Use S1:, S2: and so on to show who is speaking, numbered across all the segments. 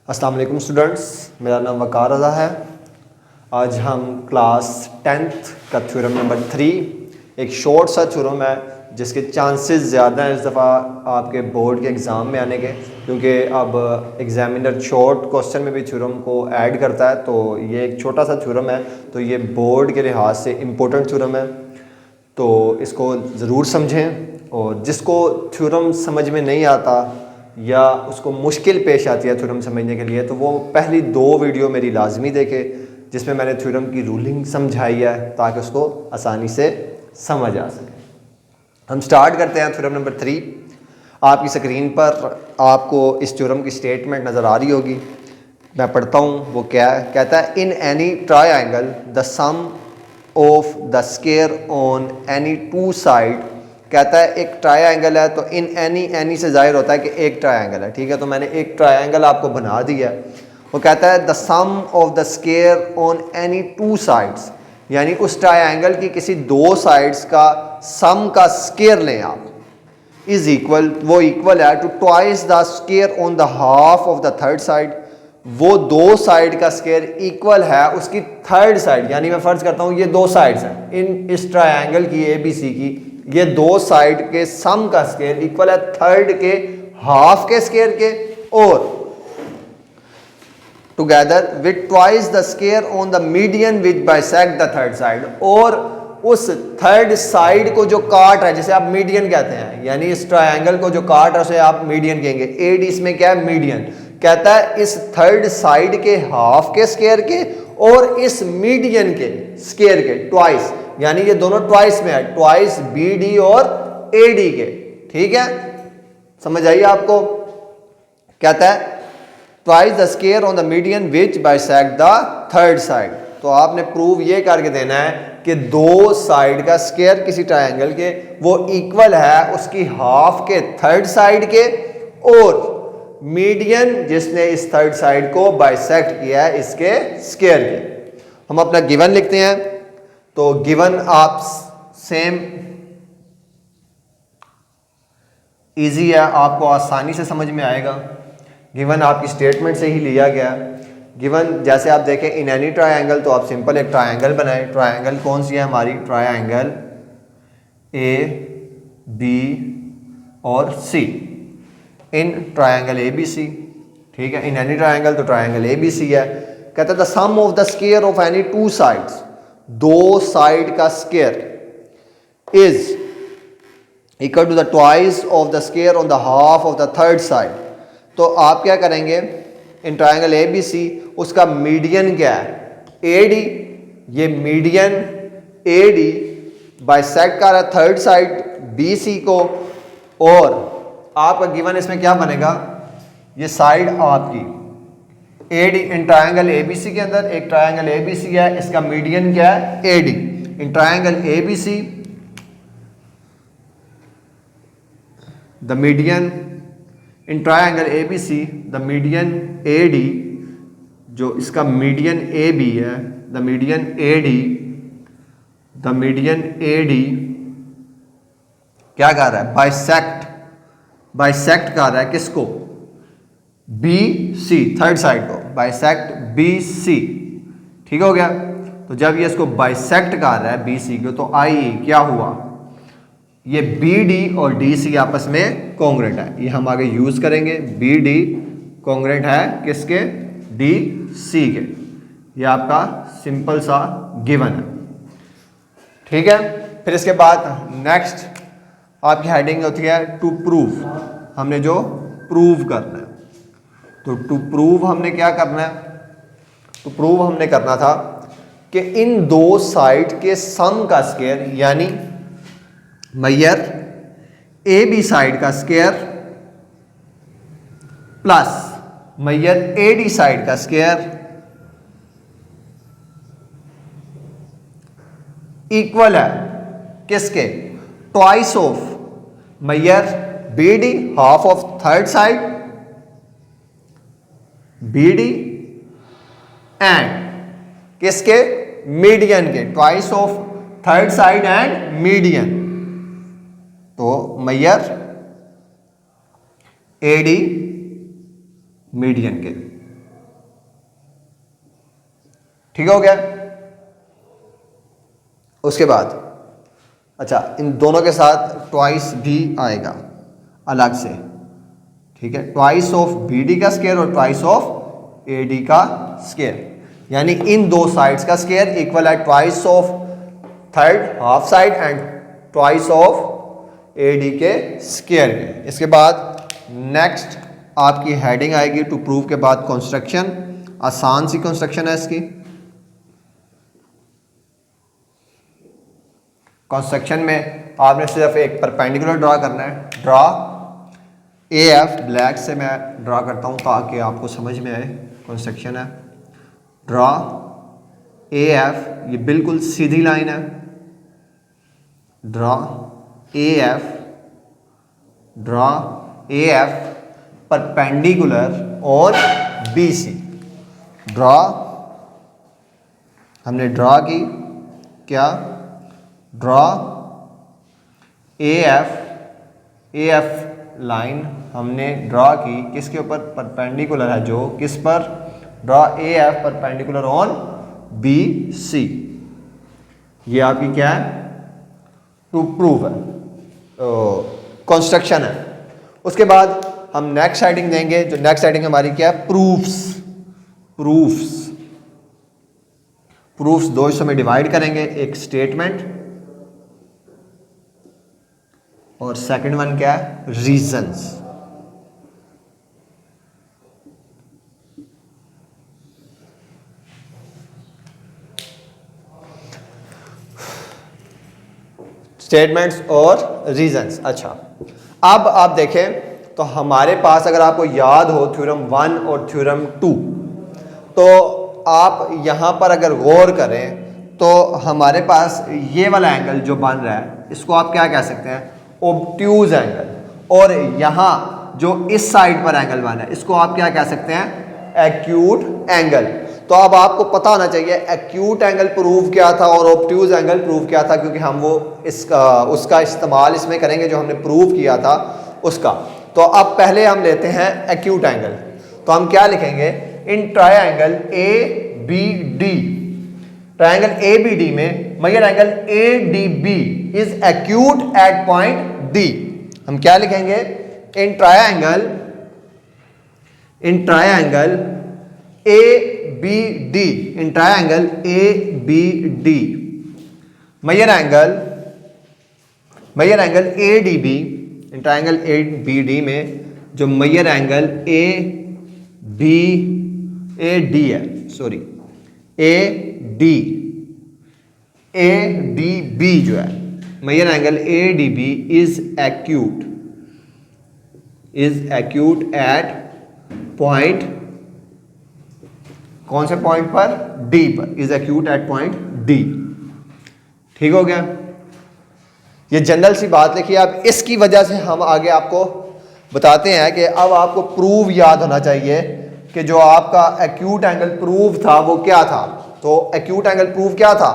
S1: अस्सलाम वालेकुम स्टूडेंट्स, मेरा नाम वकार रज़ा है। आज हम क्लास 10th का थ्योरम नंबर 3 एक शॉर्ट सा थ्योरम है जिसके चांसेस ज़्यादा हैं इस दफ़ा आपके बोर्ड के एग्ज़ाम में आने के, क्योंकि अब एग्ज़ामिनर शॉर्ट क्वेश्चन में भी थ्योरम को ऐड करता है। तो ये एक छोटा सा थ्योरम है, तो ये बोर्ड के लिहाज से इम्पोर्टेंट थ्योरम है, तो इसको ज़रूर समझें। और जिसको थ्योरम समझ में नहीं आता या उसको मुश्किल पेश आती है थ्योरम समझने के लिए, तो वो पहली 2 वीडियो मेरी लाजमी देखे जिसमें मैंने थ्योरम की रूलिंग समझाई है ताकि उसको आसानी से समझ आ सके। हम स्टार्ट करते हैं थ्योरम नंबर 3। आपकी स्क्रीन पर आपको इस थ्योरम की स्टेटमेंट नज़र आ रही होगी, मैं पढ़ता हूँ। वो क्या है? कहता है in any triangle the sum of the square on any 2 side. कहता है एक ट्रायंगल है, तो इन एनी से जाहिर होता है कि एक ट्रायंगल है, ठीक है। तो मैंने एक ट्रायंगल आपको बना दिया। वो कहता है the sum of the square on any 2 sides, यानी उस ट्रायंगल की किसी 2 साइड्स का सम का स्क्वायर लें आप, इज इक्वल, वो इक्वल है to twice the square on the half of the third side. वो 2 साइड का स्क्वायर इक्वल है उसकी थर्ड साइड, यानी मैं फर्ज करता हूं ये 2 साइड्स हैं इन इस ट्रायंगल की ABC की, ये 2 साइड के सम का स्क्वायर इक्वल है थर्ड के हाफ के स्क्वायर के, और together with twice the square on the median which bisect the third side. और उस थर्ड साइड को जो काट रहा है, जिसे आप मीडियन कहते हैं, यानी इस ट्रायंगल को जो काट रहा है उसे आप मीडियन कहेंगे। AD इसमें क्या है? मीडियन। कहता है इस थर्ड साइड के हाफ के स्क्वायर के और इस मीडियन के स्क्वायर के ट्वाइस, यानी ये दोनों ट्वाइस में है, ट्वाइस BD और AD के, ठीक है। समझ आइए आपको? कहता है twice the square on the median which bisect the third side. तो आपने प्रूव ये करके देना है कि 2 साइड का स्क्वायर किसी ट्रायंगल के वो इक्वल है उसकी हाफ के थर्ड साइड के, और मीडियन जिसने इस थर्ड साइड को बाइसेक्ट किया है इसके स्क्वायर के। हम अपना गिवन लिखते हैं। तो गिवन आप सेम इजी है, आपको आसानी से समझ में आएगा। गिवन आपकी स्टेटमेंट से ही लिया गया। गिवन जैसे आप देखें इन एनी ट्रायंगल, तो आप सिंपल एक ट्रायंगल बनाएं। ट्रायंगल कौन सी है हमारी? ट्रायंगल AB और C, इन ट्रायंगल ABC, ठीक है। इन एनी ट्रायंगल तो ट्रायंगल ABC है। कहता है the sum of the square of any 2 sides, 2 side का square is equal to the twice of the square on the half of the third side. तो आप क्या करेंगे? इन ट्रायंगल ABC उसका मीडियन क्या है? AD। ये मीडियन AD बाइसेक्ट कर रहा है थर्ड साइड BC को, और आपका गिवन इसमें क्या बनेगा? ये साइड आपकी AD इन ट्रायंगल ABC के अंदर एक ट्रायंगल ABC है, इसका मीडियन क्या है? AD। In triangle ABC the median, in triangle ABC the median AD, जो इसका मीडियन AB है, the median AD, the median AD क्या कर रहा है? बाइसेक्ट, बाइसेक्ट कर रहा है किसको? BC, थर्ड साइड को, बाइसेक्ट BC, ठीक हो गया। तो जब ये इसको बाइसेक्ट कर रहा है BC को, तो IE क्या हुआ? ये BD और DC आपस में कॉन्ग्रेंट है, ये हम आगे यूज करेंगे। BD कॉन्ग्रेंट है किसके? DC के। ये आपका सिंपल सा गिवन है, ठीक है। फिर इसके बाद नेक्स्ट आपकी हेडिंग होती है टू प्रूव। हमने जो प्रूव करना है, तो टू प्रूव हमने क्या करना है? टू प्रूव हमने करना था कि इन 2 साइड के सम का स्क्वायर, यानी मैयर AB साइड का स्क्वायर प्लस मैयर AD साइड का स्क्वायर इक्वल है किसके? ट्वाइस ऑफ मैयर BD half of third side BD and किसके? मीडियन के, twice of third side and median. तो मैयर AD मीडियन के, ठीक हो गया। उसके बाद अच्छा, इन दोनों के साथ ट्वाइस भी आएगा अलग से, ठीक है, ट्वाइस ऑफ बी डी का स्क्वायर और ट्वाइस ऑफ ए डी का स्क्वायर, यानी इन दो साइड्स का स्क्वायर इक्वल है twice of third half side and twice of A D के स्क्वायर के। इसके बाद नेक्स्ट आपकी हेडिंग आएगी टू प्रूव के बाद कंस्ट्रक्शन। आसान सी कंस्ट्रक्शन है इसकी। कंस्ट्रक्शन में आपने सिर्फ एक परपेंडिकुलर ड्रा करना है। ड्रा ए एफ, ब्लैक से मैं ड्रा करता हूँ ताकि आपको समझ में आए। कंस्ट्रक्शन है ड्रा ए एफ, ये बिल्कुल सीधी लाइन है। Draw A F, draw A F perpendicular और बी सी। ड्रा, हमने ड्रा की क्या, ड्रा ए एफ लाइन हमने ड्रा की किसके ऊपर, परपेंडिकुलर है जो किस पर, draw A F perpendicular on B C. ये आपकी क्या है, टू प्रूव है, कंस्ट्रक्शन है। उसके बाद हम नेक्स्ट हेडिंग देंगे, जो नेक्स्ट हेडिंग हमारी क्या है, प्रूफ्स। प्रूफ्स दो हिस्सों में डिवाइड करेंगे, एक स्टेटमेंट और सेकंड वन क्या है, रीजंस। स्टेटमेंट्स और रीजंस। अच्छा, अब आप देखें तो हमारे पास अगर आपको याद हो थ्योरम 1 और थ्योरम 2, तो आप यहां पर अगर गौर करें तो हमारे पास ये वाला एंगल जो बन रहा है इसको आप क्या कह सकते हैं, ऑब्ट्यूज एंगल। और यहां जो इस साइड पर एंगल बना है इसको आप क्या कह सकते हैं, एक्यूट एंगल। तो अब आपको पता होना चाहिए एक्यूट एंगल प्रूव क्या था और ऑब्ट्यूज एंगल प्रूव क्या था, क्योंकि हम वो उसका इस्तेमाल इसमें करेंगे जो हमने प्रूव किया था उसका। तो अब पहले हम लेते हैं एक्यूट एंगल। तो हम क्या लिखेंगे, in triangle A B D, triangle A B D में measure angle A D B is acute at point D. हम क्या लिखेंगे, in triangle A B D, in triangle A B D measure angle A D B, in triangle A B D में जो measure angle A D है, sorry A D B जो है, measure angle A D B is acute at point, कौन से point पर, D पर, is acute at point D. ठीक हो गया। ये जनरल सी बात लिखी। अब इसकी वजह से हम आगे आपको बताते हैं कि अब आपको प्रूव याद होना चाहिए कि जो आपका एक्यूट एंगल प्रूव था वो क्या था। तो एक्यूट एंगल प्रूव क्या था,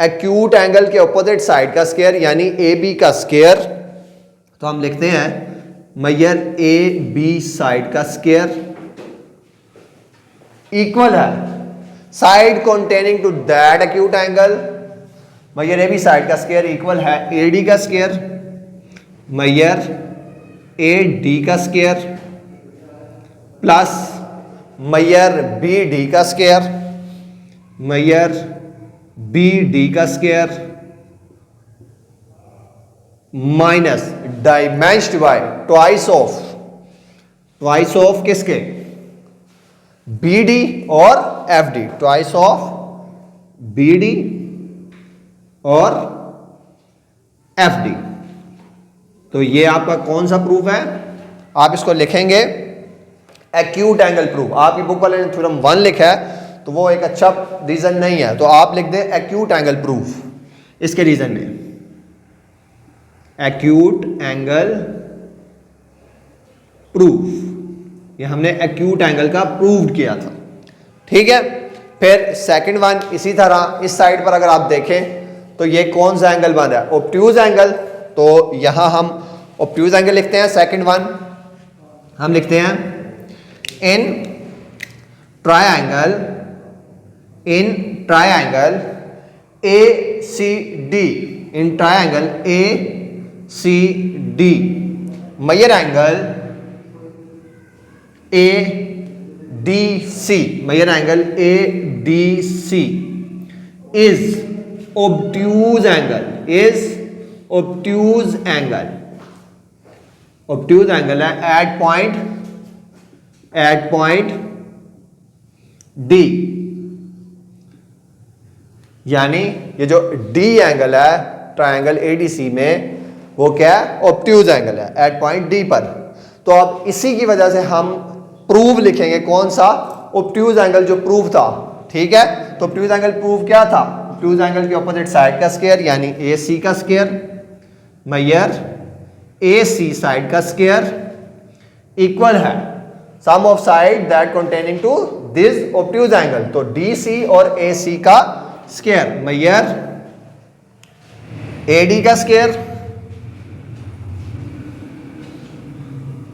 S1: एक्यूट एंगल के अपोजिट साइड का स्क्वायर यानी ए बी का स्क्वायर। तो हम लिखते हैं मेजर ए बी साइड का स्क्वायर इक्वल है side containing to that acute angle, measure A B side का स्क्वायर इक्वल है ए डी का स्क्वायर, मेजर ए डी का square plus measure B D का स्क्वायर, मेजर बी डी का square minus dimension by twice of किसके, B D और F D, twice of B D और F D. तो ये आपका कौन सा प्रूफ है, आप इसको लिखेंगे एक्यूट एंगल प्रूफ। आपकी बुक वाले ने थ्योरम 1 लिखा है तो वो एक अच्छा रीजन नहीं है, तो आप लिख दें एक्यूट एंगल प्रूफ इसके रीजन में, एक्यूट एंगल प्रूफ। ये हमने एक्यूट एंगल का प्रूव किया था। ठीक है। फिर सेकंड वन इसी तरह इस साइड पर अगर आप देखें तो ये कौन सा एंगल बन रहा है, ऑब्ट्यूज एंगल। तो यहां हम ऑब्ट्यूज एंगल लिखते हैं। सेकंड वन हम लिखते हैं in triangle triangle ACD, in triangle ACD, measure angle ADC, measure angle ADC is obtuse angle, is obtuse angle, obtuse angle है at point D, यानी ये जो D एंगल है ट्रायंगल ADC में वो क्या है, ऑब्ट्यूज एंगल है एट पॉइंट D पर। तो अब इसी की वजह से हम प्रूव लिखेंगे, कौन सा, ऑब्ट्यूज एंगल जो प्रूव था, ठीक है। तो ऑब्ट्यूज एंगल प्रूव क्या था, ऑब्ट्यूज एंगल के ऑपोजिट साइड का स्क्वायर यानी AC का स्क्वायर, मेजर AC साइड का स्क्वायर इक्वल है sum of side that containing to this obtuse angle. तो DC और AC का स्क्वायर, मेजर AD का स्क्वायर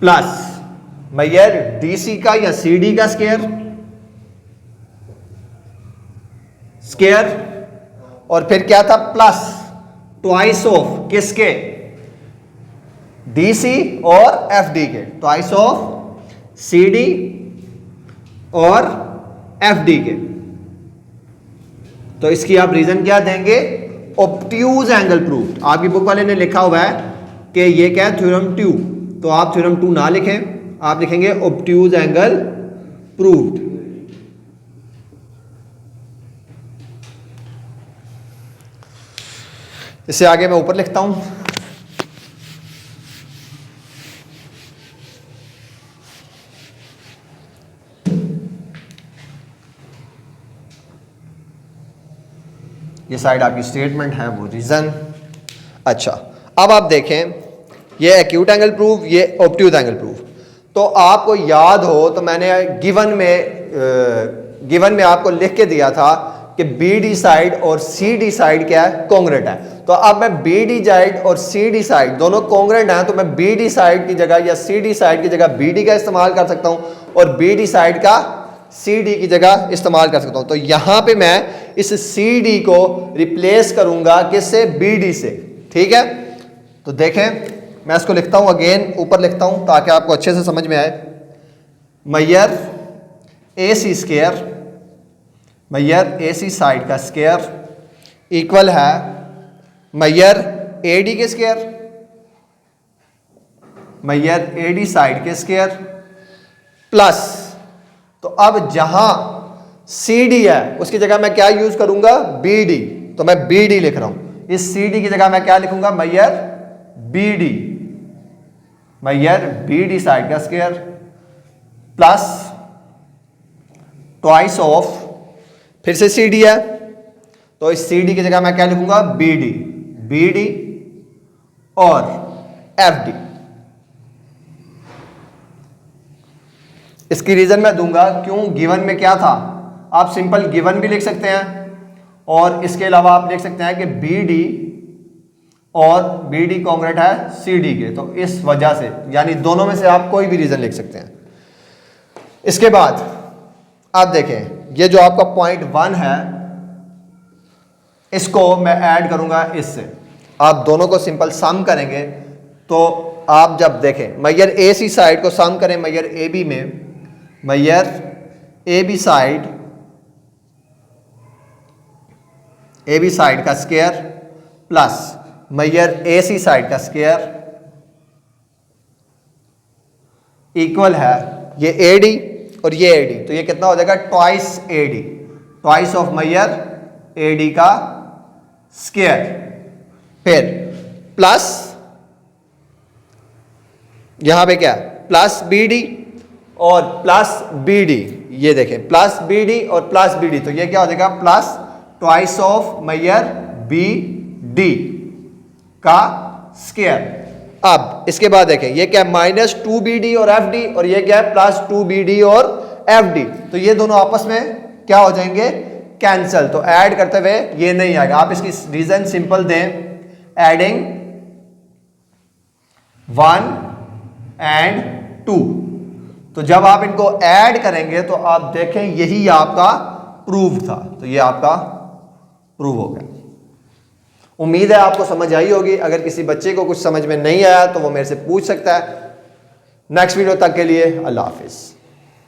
S1: प्लस मेजर DC का या CD का स्क्वायर, और फिर क्या था, प्लस ट्वाइस ऑफ किसके, DC और FD के, ट्वाइस ऑफ CD और FD के। तो इसकी आप रीजन क्या देंगे, ऑब्ट्यूज एंगल प्रूव्ड। आपकी बुक वाले ने लिखा हुआ है कि ये क्या है, थ्योरम 2, तो आप थ्योरम 2 ना लिखें, आप लिखेंगे ऑब्ट्यूज एंगल प्रूव्ड। इससे आगे मैं ऊपर लिखता हूं, ये साइड आपकी स्टेटमेंट है, वो रीजन। अच्छा, अब आप देखें, ये एक्यूट एंगल प्रूव, ये ऑब्ट्यूज एंगल प्रूव। तो आपको याद हो तो मैंने गिवन में आपको लिख के दिया था कि BD साइड और CD साइड क्या है, कॉन्ग्रेंट है। तो अब मैं BD साइड और CD साइड दोनों कॉन्ग्रेंट हैं, तो मैं BD साइड की जगह या CD साइड की जगह BD का इस्तेमाल कर सकता हूं और BD साइड का CD की जगह इस्तेमाल कर सकता हूं। तो यहां पे मैं इस CD को रिप्लेस करूंगा किससे, BD से, ठीक है। तो देखें, मैं इसको लिखता हूं अगेन, ऊपर लिखता हूं ताकि आपको अच्छे से समझ में आए। Measure AC square, measure AC side का स्क्वायर इक्वल है मेजर AD के स्क्वायर, मेजर AD साइड के स्क्वायर प्लस, तो अब जहां CD है उसकी जगह मैं क्या यूज करूंगा, BD। तो मैं BD लिख रहा हूं, इस CD की जगह मैं क्या लिखूंगा, measure BD, measure BD side का स्क्वायर प्लस ट्वाइस ऑफ, फिर से CD है तो इस CD की जगह मैं क्या लिखूंगा, BD और FD। इसकी रीजन मैं दूंगा क्यों, गिवन में क्या था, आप सिंपल गिवन भी लिख सकते हैं और इसके अलावा आप लिख सकते हैं कि BD और BD कॉन्ग्रेंट है CD के, तो इस वजह से, यानी दोनों में से आप कोई भी रीजन लिख सकते हैं। इसके बाद आप देखें, ये जो आपका पॉइंट 1 है इसको मैं ऐड करूंगा इससे, आप दोनों को सिंपल सम करेंगे तो आप जब देखें मेजर AC साइड को सम करें मेजर AB में, मेजर AB साइड का square plus measure AC side का स्क्वायर इक्वल है ये AD और ये AD, तो ये कितना हो जाएगा, twice AD, twice of measure AD का स्क्वायर, फिर प्लस यहां पे क्या, प्लस BD और प्लस BD, ये देखें प्लस BD और प्लस BD, तो ये क्या हो जाएगा, plus twice of measure BD का स्क्वायर। अब इसके बाद देखें, ये क्या, माइनस 2BD और FD, और ये क्या है, प्लस 2BD और FD, तो ये दोनों आपस में क्या हो जाएंगे, कैंसल। तो ऐड करते हुए ये नहीं आएगा, आप इसकी रीजन सिंपल दें, एडिंग 1 and 2। तो जब आप इनको ऐड करेंगे तो आप देखें यही आपका प्रूव था, तो ये आपका प्रूव हो गया। उम्मीद है आपको समझ आई होगी। अगर किसी बच्चे को कुछ समझ में नहीं आया तो वो मेरे से पूछ सकता है। नेक्स्ट वीडियो तक के लिए अल्लाह हाफिज।